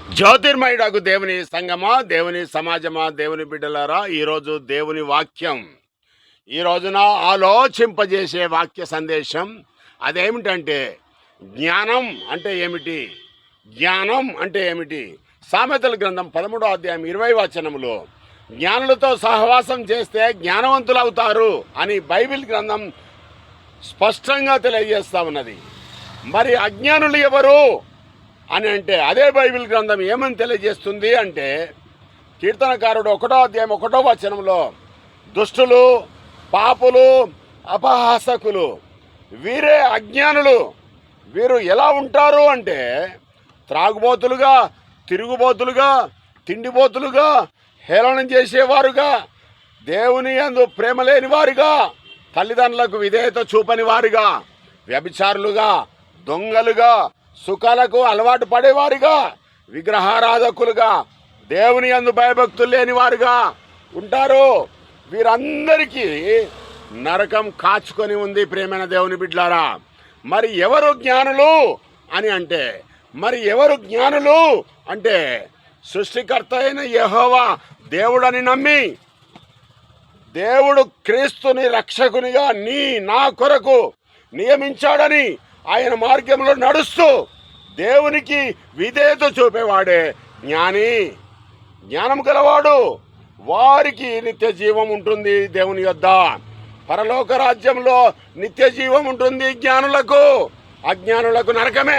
జ్యోతిర్మయుడకు దేవుని సంగమా, దేవుని సమాజమా, దేవుని బిడ్డలారా, ఈరోజు దేవుని వాక్యం ఈ రోజున ఆలోచింపజేసే వాక్య సందేశం అదేమిటంటే జ్ఞానం అంటే ఏమిటి, జ్ఞానం అంటే ఏమిటి. సామెతల గ్రంథం 13వ అధ్యాయం 20వ వచనములో జ్ఞానులతో సహవాసం చేస్తే జ్ఞానవంతులు అవుతారు అని బైబిల్ గ్రంథం స్పష్టంగా తెలియజేస్తూ ఉన్నది. మరి అజ్ఞానులు ఎవరు అని అంటే అదే బైబిల్ గ్రంథం ఏమని తెలియజేస్తుంది అంటే, కీర్తనకారుడు 1వ అధ్యాయం 1వ వచనంలో దుష్టులు, పాపులు, అపహాసకులు వీరే అజ్ఞానులు. వీరు ఎలా ఉంటారు అంటే త్రాగుబోతులుగా, తిరుగుబోతులుగా, తిండిబోతులుగా, హేళనం చేసేవారుగా, దేవుని యందు ప్రేమ లేని వారుగా, తల్లిదండ్రులకు విధేయత చూపని వారుగా, వ్యభిచారులుగా, దొంగలుగా, సుఖాలకు అలవాటు పడేవారుగా, విగ్రహారాధకులుగా, దేవుని యందు భయభక్తులు లేని వారుగా ఉంటారు. వీరందరికీ నరకం కాచుకొని ఉంది. ప్రేమైన దేవుని బిడ్డలారా, మరి ఎవరు జ్ఞానులు అని అంటే, మరి ఎవరు జ్ఞానులు అంటే సృష్టికర్త అయిన యెహోవా దేవుడని నమ్మి, దేవుడు క్రీస్తుని రక్షకునిగా నా కొరకు నియమించాడని ఆయన మార్గంలో నడుస్తూ దేవునికి విధేయత చూపేవాడే జ్ఞాని. జ్ఞానం గలవాడు వారికి నిత్య జీవం ఉంటుంది. దేవుని యొద్ద పరలోక రాజ్యంలో నిత్య జీవం ఉంటుంది జ్ఞానులకు. అజ్ఞానులకు నరకమే.